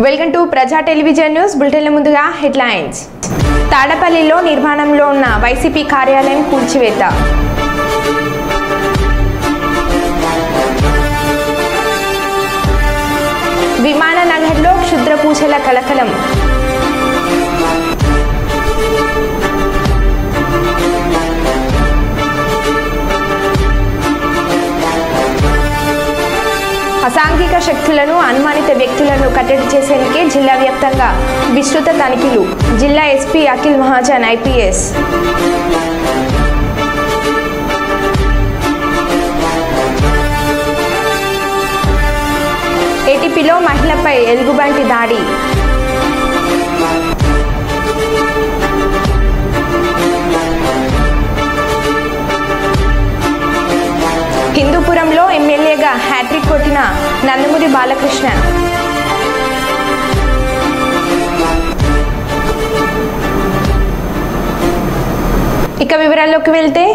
Welcome to ప్రజా television news బులెటిన్ల ముందుగా headlines. తాడపల్లిలో నిర్మాణంలో ఉన్న వైసీపీ కార్యాలయం కూల్చివేత. విమాననగర్లో క్షుద్ర పూజల కలకలం. అసాంఘిక శక్తులను అనుమానిత వ్యక్తులను కట్టడి చేసేందుకే జిల్లా వ్యాప్తంగా విస్తృత తనిఖీలు. జిల్లా ఎస్పీ అఖిల్ మహాజన్ ఐపీఎస్. ఏటీపీలో మహిళపై ఎలుగుబంటి దాడి. హిందూపురంలో ఎమ్మెల్యేగా హ్యాట్రిక్ కొట్టిన నందమూరి బాలకృష్ణ. ఇక వివరాల్లోకి వెళ్తే,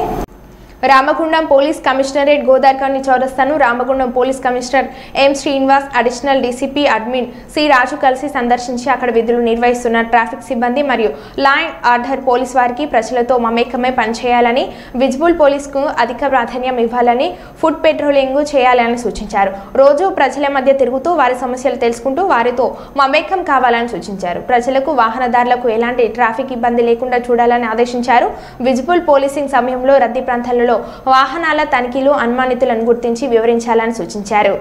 రామగుండం పోలీస్ కమిషనరేట్ గోదావరిఖని చౌరస్తాను Ramagundam police commissioner M Srinivas, additional DCP admin C Raju కలిసి సందర్శించి అక్కడ విధులు నిర్వహిస్తున్న ట్రాఫిక్ సిబ్బంది మరియు లా అండ్ ఆర్డర్ పోలీస్ వారికి ప్రజలతో మమేకమై పనిచేయాలని, విజిబుల్ పోలీసుకు అధిక ప్రాధాన్యం ఇవ్వాలని, ఫుడ్ పెట్రోలింగ్ చేయాలని సూచించారు. రోజు ప్రజల మధ్య తిరుగుతూ వారి సమస్యలు తెలుసుకుంటూ వారితో మమేకం కావాలని సూచించారు. ప్రజలకు వాహనదారులకు ఎలాంటి ట్రాఫిక్ ఇబ్బంది లేకుండా చూడాలని ఆదేశించారు. విజిబుల్ పోలీసింగ్ సమయంలో రద్దీ ప్రాంతాలలో వాహనాల తనిఖీలు, అనుమానితులను గుర్తించి వివరించాలని సూచించారు.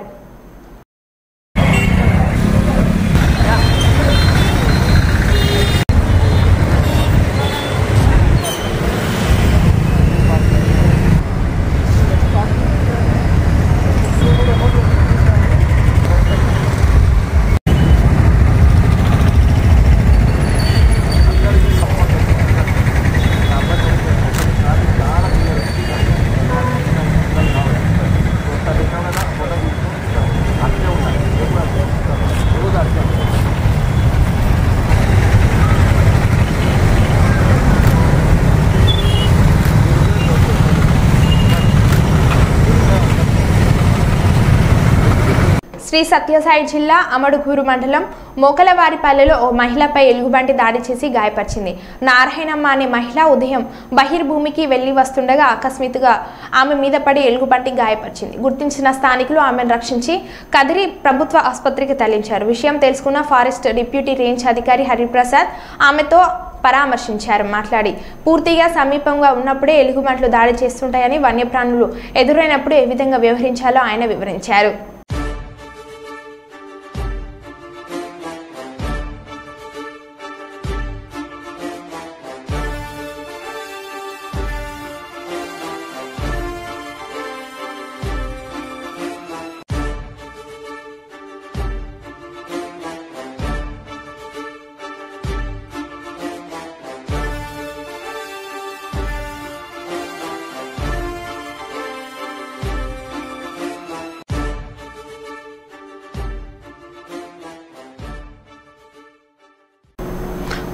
శ్రీ సత్యసాయి జిల్లా అమడుగూరు మండలం మోకలవారిపల్లెలో ఓ మహిళపై ఎలుగుబంటి దాడి చేసి గాయపరిచింది. నారాయణమ్మ అనే మహిళ ఉదయం బహిర్భూమికి వెళ్లి వస్తుండగా అకస్మాత్తుగా ఆమె మీద పడి ఎలుగుబంటి గాయపరిచింది. గుర్తించిన స్థానికులు ఆమెను రక్షించి కదిరి ప్రభుత్వ ఆసుపత్రికి తరలించారు. విషయం తెలుసుకున్న ఫారెస్ట్ డిప్యూటీ రేంజ్ అధికారి హరిప్రసాద్ ఆమెతో పరామర్శించారు. మాట్లాడి పూర్తిగా సమీపంగా ఉన్నప్పుడే ఎలుగుబంట్లు దాడి చేస్తుంటాయని, వన్యప్రాణులు ఎదురైనప్పుడు ఏ విధంగా వ్యవహరించాలో ఆయన వివరించారు.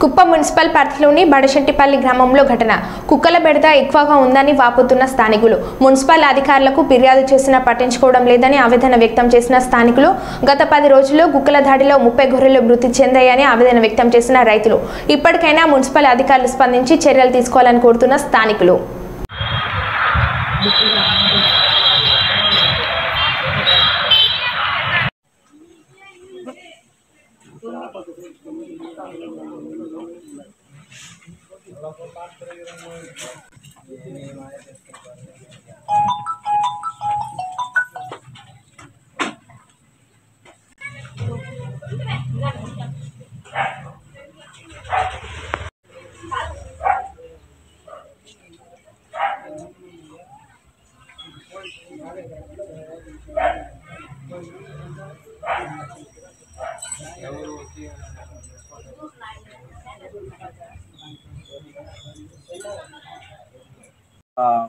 కుప్పం మున్సిపల్ పరిధిలోని బడశెట్టిపల్లి గ్రామంలో ఘటన. కుక్కల బెడద ఎక్కువగా ఉందని వాపోతున్న స్థానికులు మున్సిపల్ అధికారులకు ఫిర్యాదు చేసినా పట్టించుకోవడం లేదని ఆవేదన వ్యక్తం చేసిన స్థానికులు, గత 10 రోజుల్లో కుక్కల దాడిలో 30 గొర్రెలు మృతి చెందాయని ఆవేదన వ్యక్తం చేసిన రైతులు, ఇప్పటికైనా మున్సిపల్ అధికారులు స్పందించి చర్యలు తీసుకోవాలని కోరుతున్న స్థానికులు.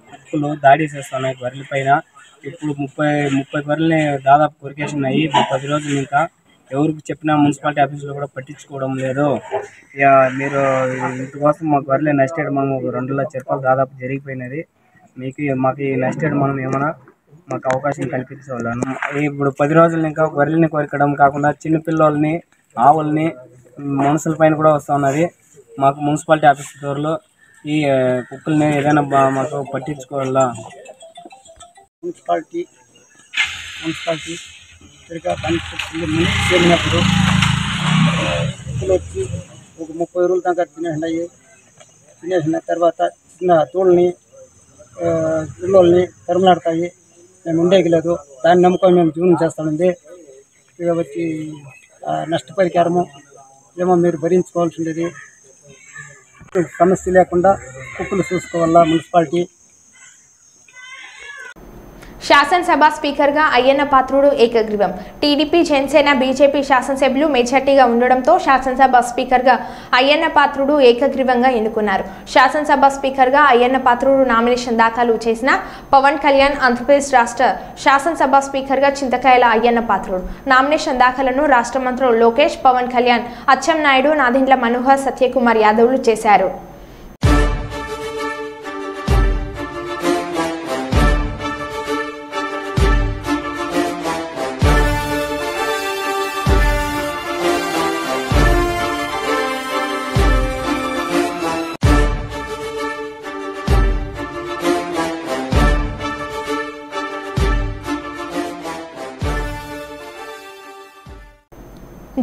కుక్కలు దాడి చేస్తున్నాయి గొర్రెల పైన. ఇప్పుడు 30 గొర్రెల్ని దాదాపు కొరికేసినాయి. 10 రోజులు ఇంకా ఎవరికి చెప్పినా మున్సిపాలిటీ ఆఫీసులో కూడా పట్టించుకోవడం లేదు. ఇక మీరు ఇందుకోసం మా గొర్రెలు నష్టం మనం 2 లక్షల రూపాయలు దాదాపు జరిగిపోయినది. మాకు ఈ నష్టం మనం ఏమైనా మాకు అవకాశం కల్పించాలని ఇప్పుడు 10 రోజులు ఇంకా గొర్రెల్ని కొరకడం కాకుండా చిన్న పిల్లల్ని ఆవుల్ని మనుషుల పైన కూడా వస్తూ ఉన్నది. మాకు మున్సిపాలిటీ ఆఫీస్ దూరంలో ఈ కుక్కల్ని ఏదైనా మాకు పట్టించుకోవాలా. మున్సిపాలిటీ సరిగా పనిచేస్తుంది. చేరినప్పుడు కుక్కలు వచ్చి ఒక 30 రోజుల దాకా తినేసిన తర్వాత చిన్న తోళ్ళని పిల్లల్ని తరుములాడతాయి. మేము ఉండేయలేదు. దాన్ని నమ్ముకొని మేము జీవనం చేస్తామండి. కాబట్టి నష్టపరిహారము ఏమో మీరు భరించుకోవాల్సి ఉండేది. సమస్య లేకుండా కుక్కలు చూసుకోవాలా మున్సిపాలిటీ. శాసనసభ స్పీకర్గా అయ్యన్న పాత్రుడు ఏకగ్రీవం. టీడీపీ, జనసేన, బీజేపీ శాసనసభ్యులు మెజార్టీగా ఉండడంతో శాసనసభ స్పీకర్గా అయ్యన్న పాత్రుడు ఏకగ్రీవంగా ఎన్నుకున్నారు. శాసనసభ స్పీకర్గా అయ్యన్న పాత్రుడు నామినేషన్ దాఖలు చేసిన పవన్ కళ్యాణ్, ఆంధ్రప్రదేశ్ రాష్ట్ర శాసనసభ స్పీకర్గా చింతకాయల అయ్యన్న పాత్రుడు నామినేషన్ దాఖలను రాష్ట్ర మంత్రులు లోకేష్, పవన్ కళ్యాణ్, అచ్చెన్నాయుడు, నాదెండ్ల మనోహర్, సత్యకుమార్ యాదవ్లు చేశారు.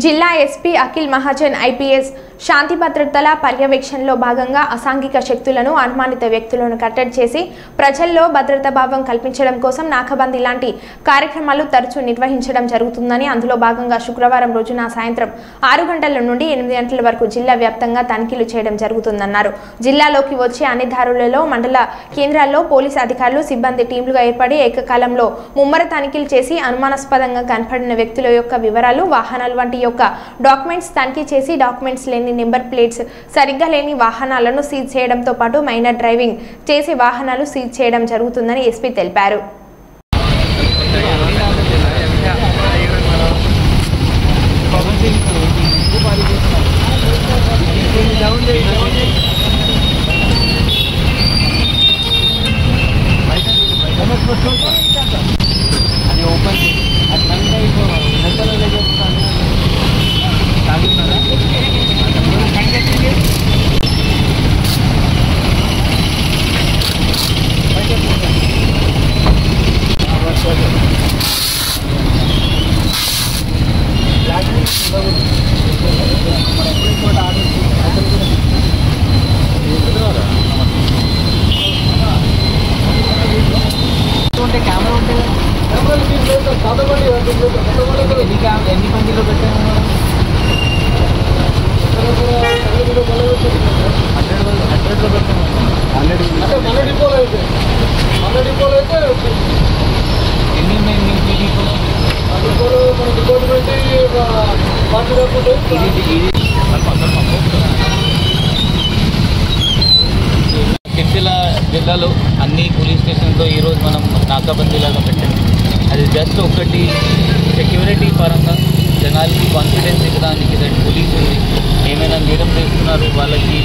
జిల్లా ఎస్పీ అఖిల్ మహాజన్ ఐపీఎస్ శాంతి భద్రతల పర్యవేక్షణలో భాగంగా అసాంఘిక శక్తులను, అనుమానిత వ్యక్తులను కట్టడి చేసి ప్రజల్లో భద్రతా భావం కల్పించడం కోసం నాకాబందీ లాంటి కార్యక్రమాలు తరచూ నిర్వహించడం జరుగుతుందని, అందులో భాగంగా శుక్రవారం రోజున సాయంత్రం 6 గంటల నుండి 8 గంటల వరకు జిల్లా వ్యాప్తంగా తనిఖీలు చేయడం జరుగుతుందన్నారు. జిల్లాలోకి వచ్చే అన్ని దారులలో మండల కేంద్రాల్లో పోలీసు అధికారులు, సిబ్బంది టీంలుగా ఏర్పడి ఏకకాలంలో ముమ్మర తనిఖీలు చేసి అనుమానాస్పదంగా కనపడిన వ్యక్తుల యొక్క వివరాలు, వాహనాలు వంటి యొక్క డాక్యుమెంట్స్ తనిఖీ చేసి డాక్యుమెంట్స్ లేని నెంబర్ ప్లేట్స్ సరిగ్గా లేని వాహనాలను సీజ్ చేయడంతో పాటు మైనర్ డ్రైవింగ్ చేసి వాహనాలు సీజ్ చేయడం జరుగుతుందని ఎస్పీ తెలిపారు. జిల్లాలో అన్ని పోలీస్ స్టేషన్లో ఈరోజు మనం నాకాబందీలాగా పెట్టాము. అది జస్ట్ ఒకటి సెక్యూరిటీ పరంగా జనాలకి కాన్ఫిడెన్స్ ఇవ్వడానికి, పోలీసు ఉంది, ఏమైనా నేరం చేస్తున్నారు వాళ్ళకి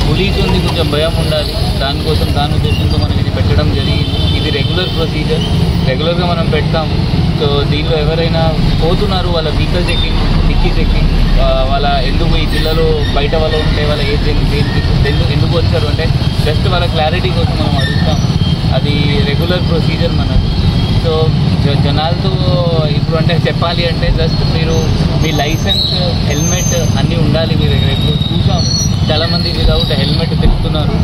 పోలీసు ఉంది, కొంచెం భయం ఉండాలి, దానికోసం దాని ఉద్దేశంతో మనం ఇది పెట్టడం జరిగింది. ఇది రెగ్యులర్ ప్రొసీజర్, రెగ్యులర్గా మనం పెడతాము. సో దీనిలో ఎవరైనా పోతున్నారు వాళ్ళ వెహికల్స్ ఎక్కి, డిక్కీస్ ఎక్కి, వాళ్ళ ఎందుకు ఈ జిల్లాలో బయట వాళ్ళు ఉంటే వాళ్ళ ఎందుకు వచ్చారు అంటే జస్ట్ వాళ్ళ క్లారిటీ కోసం మనం అడుగుతాము. అది రెగ్యులర్ ప్రొసీజర్ మనకు. సో జనాలతో ఇప్పుడు అంటే చెప్పాలి అంటే జస్ట్ మీరు మీ లైసెన్స్, హెల్మెట్ అన్నీ ఉండాలి మీ దగ్గర. ఇప్పుడు చూసాం చాలామంది వితౌట్ హెల్మెట్ తిప్పుతున్నారు.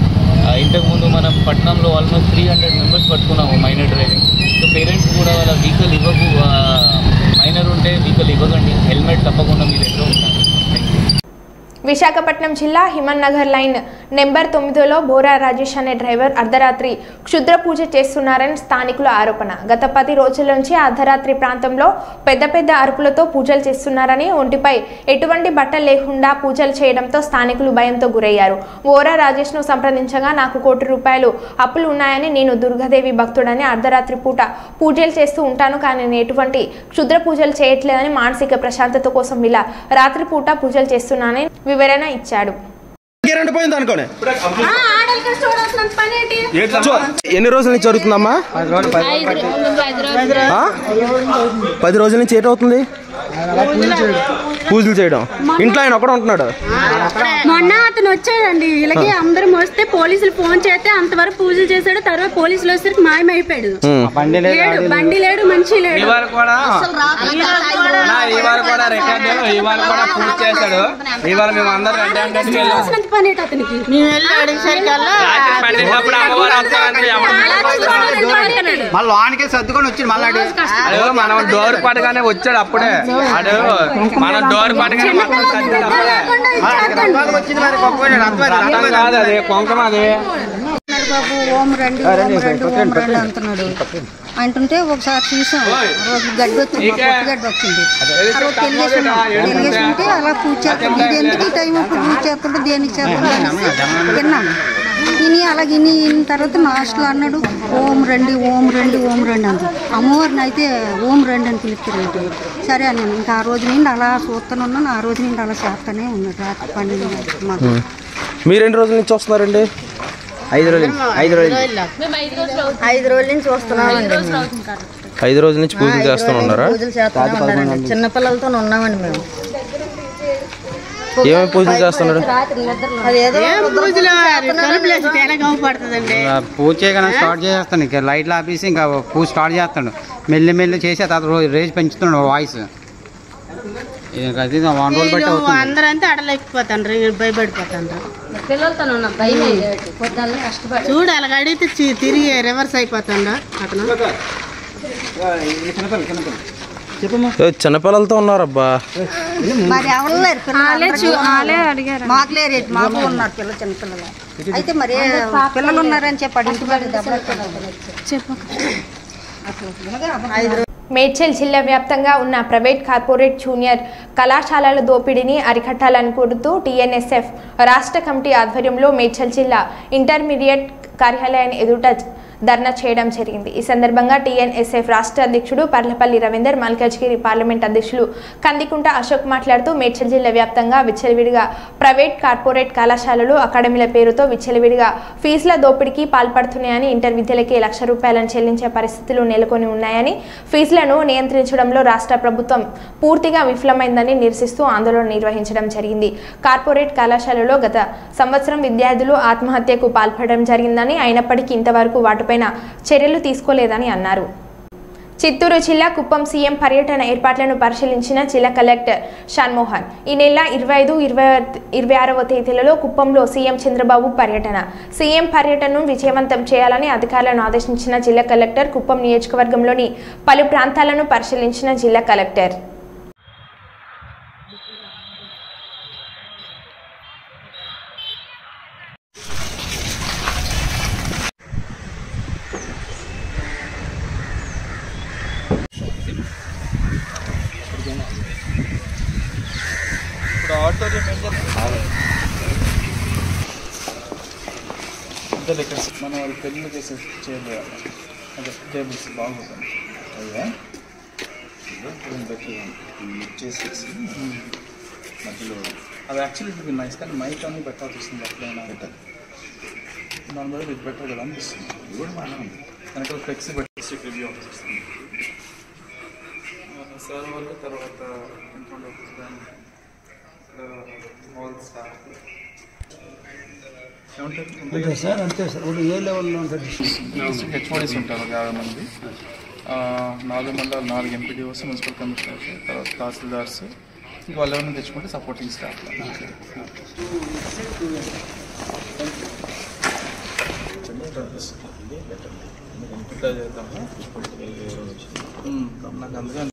ఇంతకుముందు మనం పట్టణంలో ఆల్మోస్ట్ 300 మెంబర్స్ పట్టుకున్నాము మైనర్ డ్రైవింగ్. సో పేరెంట్స్ కూడా వాళ్ళ వెహికల్ ఇవ్వకు, మైనర్ ఉంటే వెహికల్ ఇవ్వకండి, హెల్మెట్ తప్పకుండా మీ దగ్గర ఉండాలి. విశాఖపట్నం జిల్లా హిమన్ నగర్ లైన్ నెంబర్ 9లో బోరా రాజేష్ అనే డ్రైవర్ అర్ధరాత్రి క్షుద్ర పూజ చేస్తున్నారని స్థానికుల ఆరోపణ. గత 10 రోజుల నుంచి అర్ధరాత్రి ప్రాంతంలో పెద్ద పెద్ద అరుపులతో పూజలు చేస్తున్నారని, ఒంటిపై ఎటువంటి బట్టలు లేకుండా పూజలు చేయడంతో స్థానికులు భయంతో గురయ్యారు. బోరా రాజేష్ను సంప్రదించగా నాకు ₹1,00,00,000 అప్పులు ఉన్నాయని, నేను దుర్గాదేవి భక్తుడని, అర్ధరాత్రి పూట పూజలు చేస్తూ ఉంటాను కానీ నేను ఎటువంటి క్షుద్ర పూజలు చేయట్లేదని, మానసిక ప్రశాంతత కోసం ఇలా రాత్రిపూట పూజలు చేస్తున్నానని వివరణ ఇచ్చాడు. ఎన్ని రోజుల నుంచి జరుగుతుందమ్మా? 10 రోజుల నుంచి ఏటవుతుంది? పూజలు చేయడం. ఇంట్లో ఆయన ఒకడు ఉంటున్నాడు. మొన్న అతను వచ్చాడండి, ఇలాగే అందరం వస్తే పోలీసులు ఫోన్ చేస్తే అంతవరకు పూజలు చేశాడు. తర్వాత పోలీసులు వచ్చేసరికి మాయమైపోయాడు. బండి లేడు, మనిషి లేడు. పని అతనికి మళ్ళీ వానికి సర్దుకొని వచ్చి మళ్ళీ మనం డోర్ పడగానే వచ్చాడు. అప్పుడే మనం డోర్ పడగానే కాదు, అదే కొంకం అదే బాబు ఓం రండి ఓం రండి అంటున్నాడు. అంటుంటే ఒకసారి చూసాం, రోజు గడ్డి వచ్చింది, గడ్డి వచ్చింది. ఆ రోజు తెలియజేసుకుంటే అలా పూజ చేస్తాం. ఇది ఎందుకు ఈ టైం అప్పుడు పూజ చేస్తుంటే దేనికి చేస్తాం విన్నాను. ఇని అలాగే ఇని తర్వాత లాస్ట్లో అన్నాడు ఓం రండి ఓం రండి ఓం రండి అంది. అమ్మవారిని అయితే ఓం రండి అని పిలుస్తారంటే సరే అని ఇంకా ఆ రోజు నుండి అలా చూస్తూనే ఉన్నాను. ఆ రోజు నుండి అలా చేస్తూనే ఉన్నాడు. రాత్రి 12 మాకు. మీరు ఎన్ని రోజుల నుంచి వస్తున్నారండి? 5 రోజుల నుంచి వస్తున్నామండి. 5 రోజుల నుంచి పూజలు చేస్తూనే ఉన్నారా? పూజలు చేస్తూనే ఉన్నారండి. చిన్నపిల్లలతో ఉన్నామండి మేము. ఏమేమి పూజలు చేస్తున్నాడు? పూజ చేయగానే స్టార్ట్ చేస్తాను. ఇంకా లైట్లు ఆపేసి ఇంకా పూజ స్టార్ట్ చేస్తాడు. మెల్లి మెల్లి చేసి ఆ తర్వాత రేజ్ పెంచుతున్నాడు వాయిస్. అందరంతా అడలేకపోతాండ్రు, భయపడిపోతాండ్రు. పిల్లలతో చూడు అలాగ అడిగితే తిరిగి రివర్స్ అయిపోతాండ్రు అతను. చిన్నపిల్లలతో ఉన్నారబ్బా. మరి ఎవరు లేరు పిల్లలు, మాకు లేరు, మాకు ఉన్నారు పిల్లలు, చిన్నపిల్లలు. అయితే మరి పిల్లలు ఉన్నారని చెప్పాడు. మేడ్చల్ జిల్లా వ్యాప్తంగా ఉన్న ప్రైవేట్ కార్పొరేట్ జూనియర్ కళాశాలల దోపిడీని అరికట్టాలని కోరుతూ టీఎన్ఎస్ఎఫ్ రాష్ట్ర కమిటీ ఆధ్వర్యంలో మేడ్చల్ జిల్లా ఇంటర్మీడియట్ కార్యాలయాన్ని ఎదుట ధర్నా చేయడం జరిగింది. ఈ సందర్భంగా టీఎన్ఎస్ఎఫ్ రాష్ట్ర అధ్యక్షుడు పర్లపల్లి రవీందర్, మల్కాజ్గిరి పార్లమెంట్ అధ్యక్షులు కందికుంట అశోక్ మాట్లాడుతూ మేడ్చల్ జిల్లా వ్యాప్తంగా విచ్చలవిడిగా ప్రైవేట్ కార్పొరేట్ కళాశాలలు అకాడమీల పేరుతో విచ్చలవిడిగా ఫీజుల దోపిడీకి పాల్పడుతున్నాయని, ఇంటర్ విద్యలకే ₹1,00,000 చెల్లించే పరిస్థితులు నెలకొని ఉన్నాయని, ఫీజులను నియంత్రించడంలో రాష్ట్ర ప్రభుత్వం పూర్తిగా విఫలమైందని నిరసిస్తూ ఆందోళన నిర్వహించడం జరిగింది. కార్పొరేట్ కళాశాలలో గత సంవత్సరం విద్యార్థులు ఆత్మహత్యకు పాల్పడడం జరిగిందని, అయినప్పటికీ ఇంతవరకు వాటిపైన చర్యలు తీసుకోలేదని అన్నారు. చిత్తూరు జిల్లా కుప్పం సీఎం పర్యటన ఏర్పాట్లను పరిశీలించిన జిల్లా కలెక్టర్ షాన్మోహన్. ఈ నెల 25, 26వ తేదీలలో కుప్పంలో సీఎం చంద్రబాబు పర్యటన. సీఎం పర్యటనను విజయవంతం చేయాలని అధికారులను ఆదేశించిన జిల్లా కలెక్టర్. కుప్పం నియోజకవర్గంలోని పలు ప్రాంతాలను పరిశీలించిన జిల్లా కలెక్టర్. మనం వాళ్ళు పెళ్ళి చేసే చేయలేదు అదే టేబుల్స్ బాగుంటుంది అయ్యా చేసేసి మధ్యలో అది యాక్చువల్లీ ఇది నైస్ కానీ మైక్ అన్నీ పెట్టాల్సి వస్తుంది. ఎప్పుడైనా నార్మల్గా ఇది బెటర్ కదా అనిపిస్తుంది. ఇది కూడా బాగానే ఉంది. వెనకాల ఫ్లెక్సీ బట్టి రివ్యూ ఆఫీస్ వస్తుంది సార్ వాళ్ళు. తర్వాత ఇంట్లో ఆల్ స్టాఫ్ అంతే సార్, అంతే సార్. ఇప్పుడు ఏ లెవెల్లో ఉంటుంది? హెచ్ఓడీస్ ఉంటారు 50 మంది, 4 మండలాలు, 4 ఎంపీడీఓస్, మున్సిపల్ కమిషనర్స్, తర్వాత తహసీల్దార్స్, ఇంకా వాళ్ళు ఎవరైనా తెచ్చుకుంటే సపోర్టింగ్ స్టాఫ్. నాకు అందుకని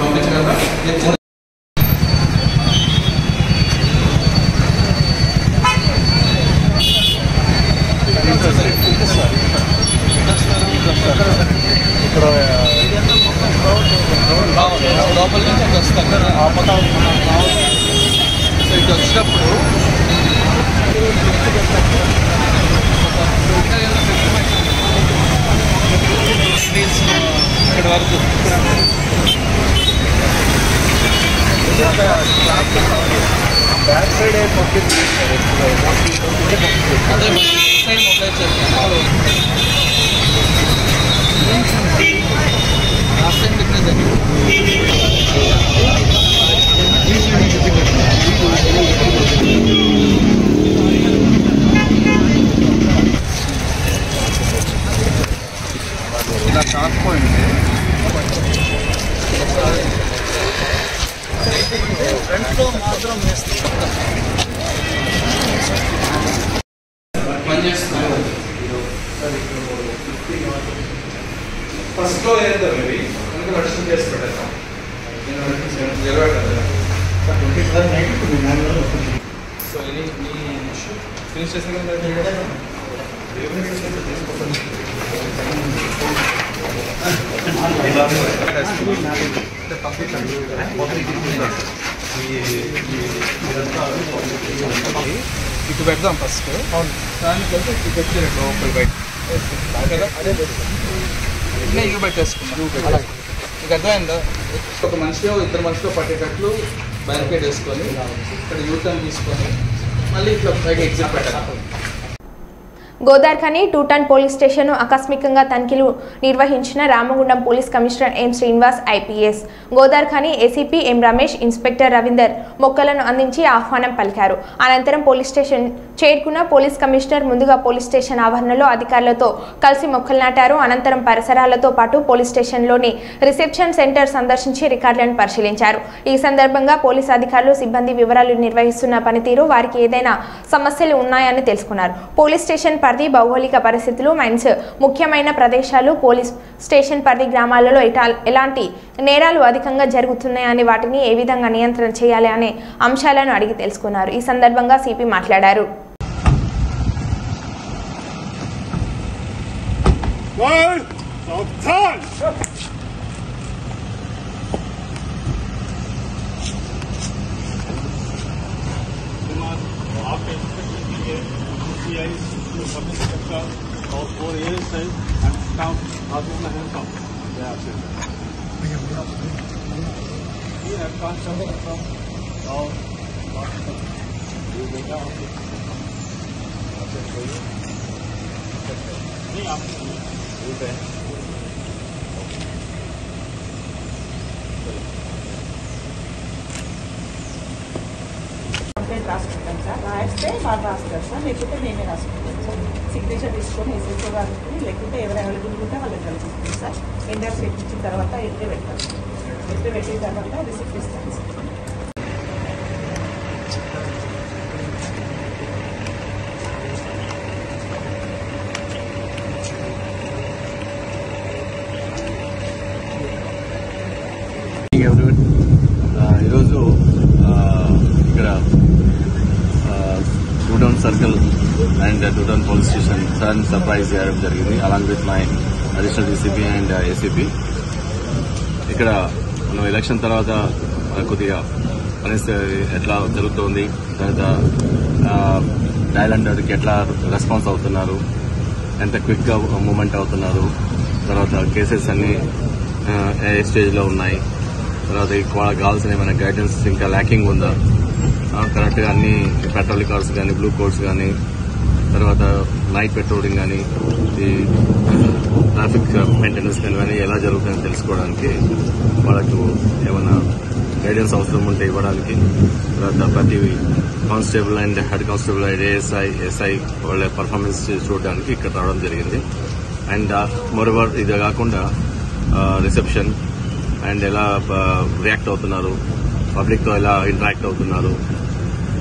పంపించగలరా? ఇక్కడ లోపల నుంచి అక్కడ వస్తాను. సో ఇటు వచ్చినప్పుడు ఇక్కడ వరకు బ్యాక్ సైడ్ పంపిస్తుంది. అదే సైడ్ మొబైల్ చేస్తాను. ఇలా కాకపోయింది ఫ్రంట్లో మాత్రం ఫస్ట్లో ఏదో మేబీ అందుకే నడుస్తూ చేసి పెట్టేస్తాం సో ఎనీ ఫినిష్ చేసిన ఇటు పెడదాం ఫస్ట్ దానికి వెళ్తే ఇటు పెట్టి లోపల బయట కదా అదే ఇక పెట్టేసుకున్నాం మీకు అర్థమైందా ఒక మనిషిలో ఇద్దరు మనిషిలో పట్టేటట్లు బ్యారికేడ్ వేసుకొని ఇక్కడ యూటర్న్ తీసుకొని మళ్ళీ ఇట్లా పైకి ఎగ్జిట్ పెట్టాలి. గోదార్ఖని 2 టన్ పోలీస్ స్టేషన్ ఆకస్మికంగా తనిఖీలు నిర్వహించిన Ramagundam police commissioner M Srinivas IPS. Godavarikhani ACP ఎం రమేష్, ఇన్స్పెక్టర్ రవీందర్ మొక్కలను అందించి ఆహ్వానం పలికారు. అనంతరం పోలీస్ స్టేషన్ చేరుకున్న పోలీస్ కమిషనర్ ముందుగా పోలీస్ స్టేషన్ ఆవరణలో అధికారులతో కలిసి మొక్కలు నాటారు. అనంతరం పరిసరాలతో పాటు పోలీస్ స్టేషన్లోని రిసెప్షన్ సెంటర్ సందర్శించి రికార్డులను పరిశీలించారు. ఈ సందర్భంగా పోలీస్ అధికారులు సిబ్బంది వివరాలు నిర్వహిస్తున్న పనితీరు, వారికి ఏదైనా సమస్యలు ఉన్నాయని తెలుసుకున్నారు. పోలీస్ స్టేషన్ పరిధి, భౌగోళిక పరిస్థితులు, మైన్స్, ముఖ్యమైన ప్రదేశాలు, పోలీస్ స్టేషన్ పరిధి గ్రామాలలో ఎలాంటి నేరాలు అధికంగా జరుగుతున్నాయని, వాటిని ఏ విధంగా నియంత్రణ చేయాలి అనే అంశాలను అడిగి తెలుసుకున్నారు. ఈ సందర్భంగా సిపి మాట్లాడారు. రాసుకుంటాం సార్, రాస్తే వాళ్ళు రాస్తారు సార్, లేకపోతే మేమే రాసుకుంటాం సార్. సిగ్నేచర్ తీసుకొని ఎస్ఎస్ఓ గారికి, లేకుంటే ఎవరు అవైలబుల్ ఉంటే వాళ్ళకి కలుపుకుంటాం సార్. ఎండర్స్ పెట్టించిన తర్వాత ఎత్తే పెడతాం సార్. ఎత్తే పెట్టిన తర్వాత రిసిప్ట్ ఇస్తాం సార్. ఈరోజు ఇక్కడ 2 town circle and 2 town police station turn surprise చేయడం జరిగింది, along with my additional DCP and ACP. ఇక్కడ మనం ఎలక్షన్ తర్వాత కొద్దిగా పరిస్థితి ఎట్లా జరుగుతోంది, తర్వాత డయల్ హండ్రెడ్కి ఎట్లా రెస్పాన్స్ అవుతున్నారు, ఎంత క్విక్గా మూవ్మెంట్ అవుతున్నారు, తర్వాత కేసెస్ అన్ని ఏ స్టేజ్లో ఉన్నాయి, తర్వాత వాళ్ళకి కావాల్సిన ఏమైనా గైడెన్స్ ఇంకా ల్యాకింగ్ ఉందా, కరెక్ట్గా అన్ని పెట్రోలింగ్ కార్డ్స్ కానీ, బ్లూ కోడ్స్ కానీ, తర్వాత నైట్ పెట్రోలింగ్ కానీ, ఈ ట్రాఫిక్ మెయింటెనెన్స్ కానీ ఎలా జరుగుతుందని తెలుసుకోవడానికి వాళ్ళకు ఏమైనా గైడెన్స్ అవసరం ఉంటే ఇవ్వడానికి, తర్వాత ప్రతి constable and head constable and ASI, SI వాళ్ళ పర్ఫార్మెన్స్ చూడడానికి ఇక్కడ రావడం జరిగింది. అండ్ మోరోవర్ ఇది కాకుండా రిసెప్షన్ అండ్ ఎలా రియాక్ట్ అవుతున్నారు, పబ్లిక్తో ఎలా ఇంటరాక్ట్ అవుతున్నారు,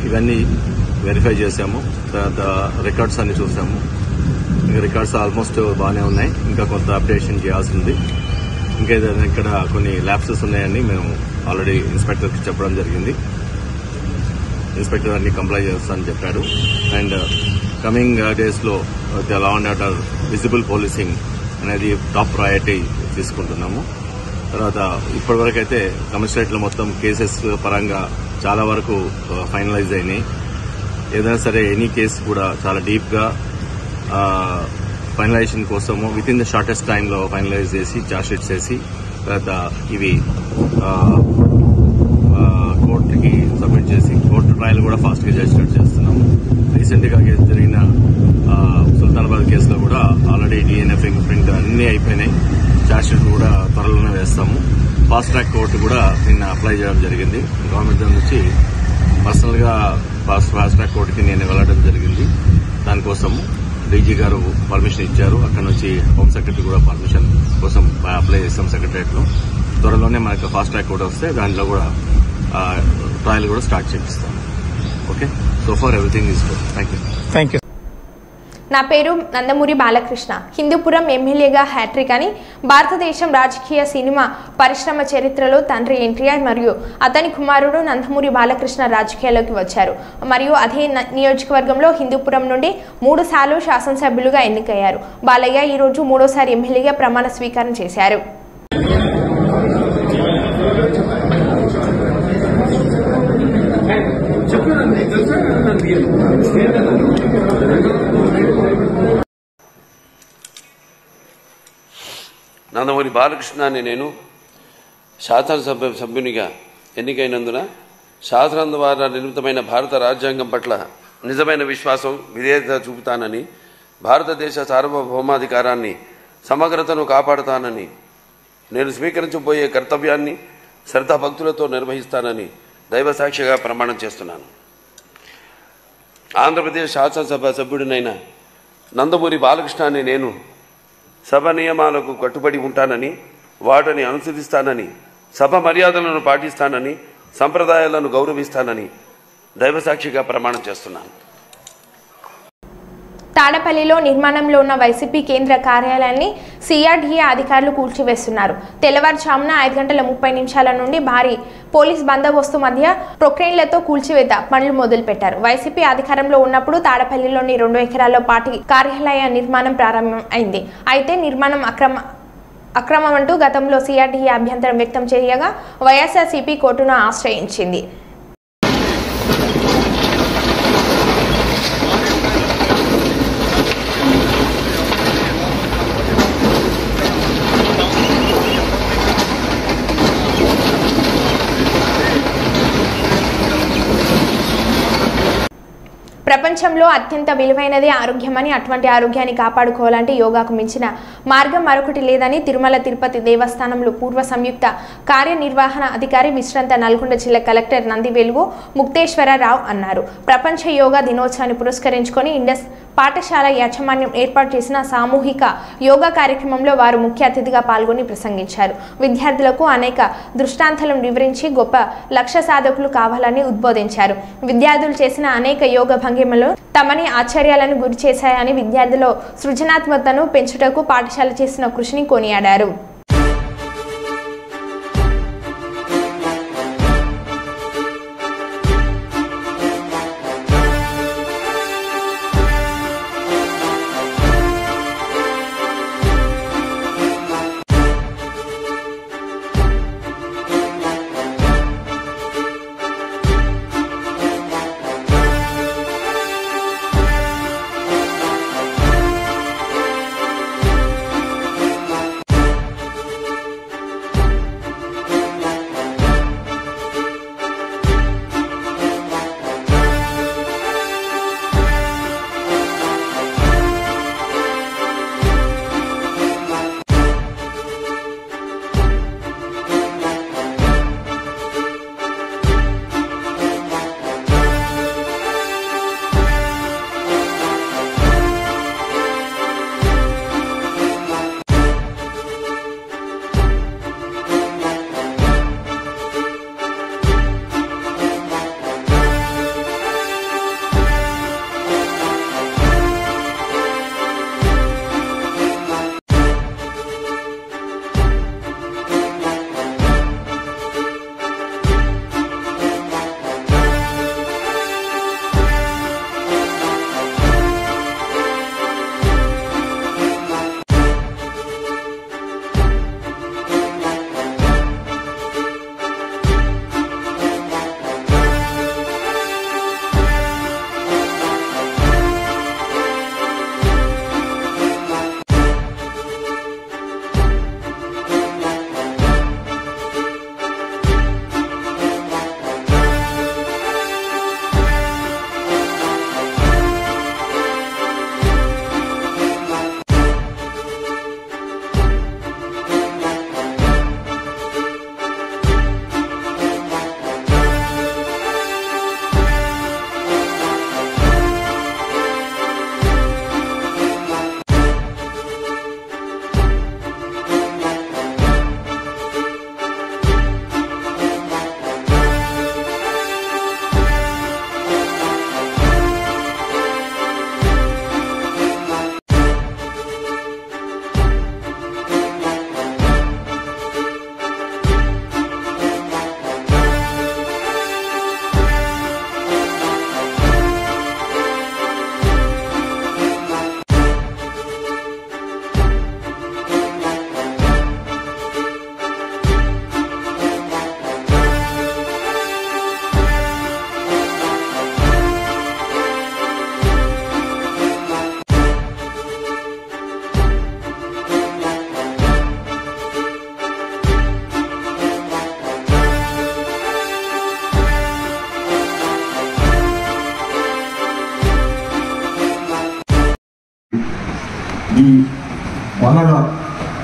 ఇవన్నీ వెరిఫై చేశాము. తర్వాత రికార్డ్స్ అన్ని చూసాము. ఇంకా రికార్డ్స్ ఆల్మోస్ట్ బాగానే ఉన్నాయి, ఇంకా కొంత అప్డేషన్ చేయాల్సింది. ఇంకా ఏదైనా ఇక్కడ కొన్ని ల్యాప్సెస్ ఉన్నాయని మేము ఆల్రెడీ ఇన్స్పెక్టర్కి చెప్పడం జరిగింది. ఇన్స్పెక్టర్ అన్ని కంప్లై చేస్తానని చెప్పాడు. అండ్ కమింగ్ డేస్లో law and order visible policing అనేది టాప్ ప్రయారిటీ తీసుకుంటున్నాము. తర్వాత ఇప్పటివరకు అయితే కమిషనరేట్లో మొత్తం కేసెస్ పరంగా చాలా వరకు ఫైనలైజ్ అయినాయి. ఏదైనా సరే ఎనీ కేసు కూడా చాలా డీప్గా ఫైనలైజేషన్ కోసము విత్ ఇన్ ద షార్టెస్ట్ టైంలో ఫైనలైజ్ చేసి చార్జ్ షీట్ చేసి తర్వాత ఇవి కోర్టుకి సబ్మిట్ చేసి కోర్టు ట్రయల్ కూడా ఫాస్ట్గా చేసినట్టు చేస్తున్నాము. రీసెంట్గా జరిగిన సుల్తానాబాద్ కేసులో కూడా ఆల్రెడీ డిఎన్ఏ ఫింగర్ ప్రింట్ అన్నీ అయిపోయినాయి. చార్జ్ షీట్ కూడా త్వరలోనే వేస్తాము. ఫాస్ట్ ట్రాక్ కోర్టు కూడా నిన్న అప్లై చేయడం జరిగింది. గవర్నమెంట్ నుంచి పర్సనల్గా ఫాస్ట్ ట్రాక్ కోర్టుకి నేను వెళ్ళడం జరిగింది. దానికోసము డీజీ గారు పర్మిషన్ ఇచ్చారు. అక్కడ నుంచి హోమ్ సెక్రటరీ కూడా పర్మిషన్ కోసం అప్లై చేస్తాం సెక్రటరియట్ లో. త్వరలోనే మనకు ఫాస్ట్ ట్రాక్ కూడా వస్తే దాంట్లో కూడా ట్రయల్ కూడా స్టార్ట్ చేపిస్తాం. Okay, so for everything is good. Thank you. నా పేరు నందమూరి బాలకృష్ణ. హిందూపురం ఎమ్మెల్యేగా హ్యాట్రిక్ అని భారతదేశం రాజకీయ సినిమా పరిశ్రమ చరిత్రలో తండ్రి ఎన్టీఆర్ మరియు అతని కుమారుడు నందమూరి బాలకృష్ణ రాజకీయాల్లోకి వచ్చారు మరియు అదే నియోజకవర్గంలో హిందూపురం నుండి 3 సార్లు శాసనసభ్యులుగా ఎన్నికయ్యారు. బాలయ్య ఈరోజు 3వసారి ఎమ్మెల్యేగా ప్రమాణ స్వీకారం చేశారు. నందమూరి బాలకృష్ణ అని నేను శాసనసభ్యునిగా ఎన్నికైనందున శాసనం ద్వారా నిర్మితమైన భారత రాజ్యాంగం పట్ల నిజమైన విశ్వాసం, విధేయత చూపుతానని, భారతదేశ సార్వభౌమాధికారాన్ని, సమగ్రతను కాపాడుతానని, నేను స్వీకరించబోయే కర్తవ్యాన్ని శ్రద్ధాభక్తులతో నిర్వహిస్తానని దైవసాక్షిగా ప్రమాణం చేస్తున్నాను. ఆంధ్రప్రదేశ్ శాసనసభ సభ్యుడినైన నందమూరి బాలకృష్ణ అని నేను సభ నియమాలకు కట్టుబడి ఉంటానని, వాటిని అనుసరిస్తానని, సభ మర్యాదలను పాటిస్తానని, సంప్రదాయాలను గౌరవిస్తానని దైవసాక్షిగా ప్రమాణం చేస్తున్నాను. తాడపల్లిలో నిర్మాణంలో ఉన్న వైసీపీ కేంద్ర కార్యాలయాన్ని సిఆర్డీఏ అధికారులు కూల్చివేస్తున్నారు. తెల్లవారుజామున 5:30 నుండి భారీ పోలీస్ బందోబస్తు మధ్య ప్రొక్రెయిన్లతో కూల్చివేత పనులు మొదలుపెట్టారు. వైసీపీ అధికారంలో ఉన్నప్పుడు తాడపల్లిలోని 2 ఎకరాల్లో పార్టీ కార్యాలయ నిర్మాణం ప్రారంభం అయింది. అయితే నిర్మాణం అక్రమం అంటూ గతంలో సిఆర్డీఏ అభ్యంతరం వ్యక్తం చేయగా వైఎస్ఆర్సీపీ కోర్టును ఆశ్రయించింది. ప్రపంచంలో అత్యంత విలువైనది ఆరోగ్యమని, అటువంటి ఆరోగ్యాన్ని కాపాడుకోవాలంటే యోగాకు మించిన మార్గం మరొకటి లేదని తిరుమల తిరుపతి దేవస్థానంలో పూర్వ సంయుక్త కార్యనిర్వహణ అధికారి విశ్రాంత నల్గొండ జిల్లా కలెక్టర్ నందివెలుగు ముక్తేశ్వరరావు అన్నారు. ప్రపంచ యోగా దినోత్సవాన్ని పురస్కరించుకొని ఇండస్ పాఠశాల యాజమాన్యం ఏర్పాటు చేసిన సామూహిక యోగా కార్యక్రమంలో వారు ముఖ్య అతిథిగా పాల్గొని ప్రసంగించారు. విద్యార్థులకు అనేక దృష్టాంతాలను వివరించి గొప్ప లక్ష్య సాధకులు కావాలని ఉద్బోధించారు. విద్యార్థులు చేసిన అనేక యోగ భంగిమలు తమని ఆశ్చర్యాలను గురి చేశాయని, విద్యార్థుల సృజనాత్మకతను పెంచుటకు పాఠశాల చేసిన కృషిని కొనియాడారు.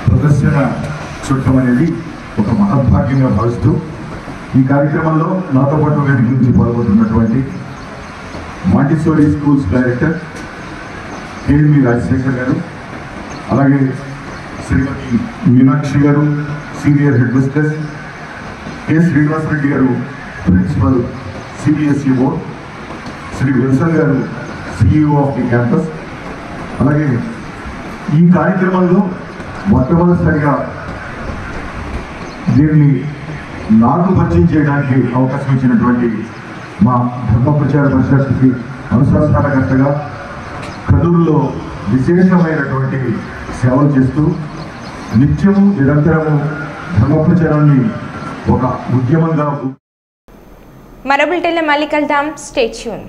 ప్రదర్శన చూడటం అనేది ఒక మహద్భాగ్యంగా భావిస్తూ ఈ కార్యక్రమంలో నాతో పాటు వేదిక నుంచి పాల్గొంటున్నటువంటి Montessori schools director KMV Rajasekhar garu, అలాగే Srimati Meenakshi garu senior head mistress, K Srinivasa Reddy garu principal CBSE board, Shri Wilson garu CEO of the campus, అలాగే ఈ కార్యక్రమంలో మొట్టమొదటిసారిగా దీన్ని నాకు పరిచయం చేయడానికి అవకాశం ఇచ్చినటువంటి మా ధర్మ ప్రచార పరిషత్కి అనుసంధానకర్తగా కర్నూలులో విశేషమైనటువంటి సేవలు చేస్తూ నిత్యము నిరంతరము ధర్మ ప్రచారాన్ని ఒక ఉద్యమంగా మరో బులెటిన్లో మళ్ళీ కలుద్దాం. Stay tune.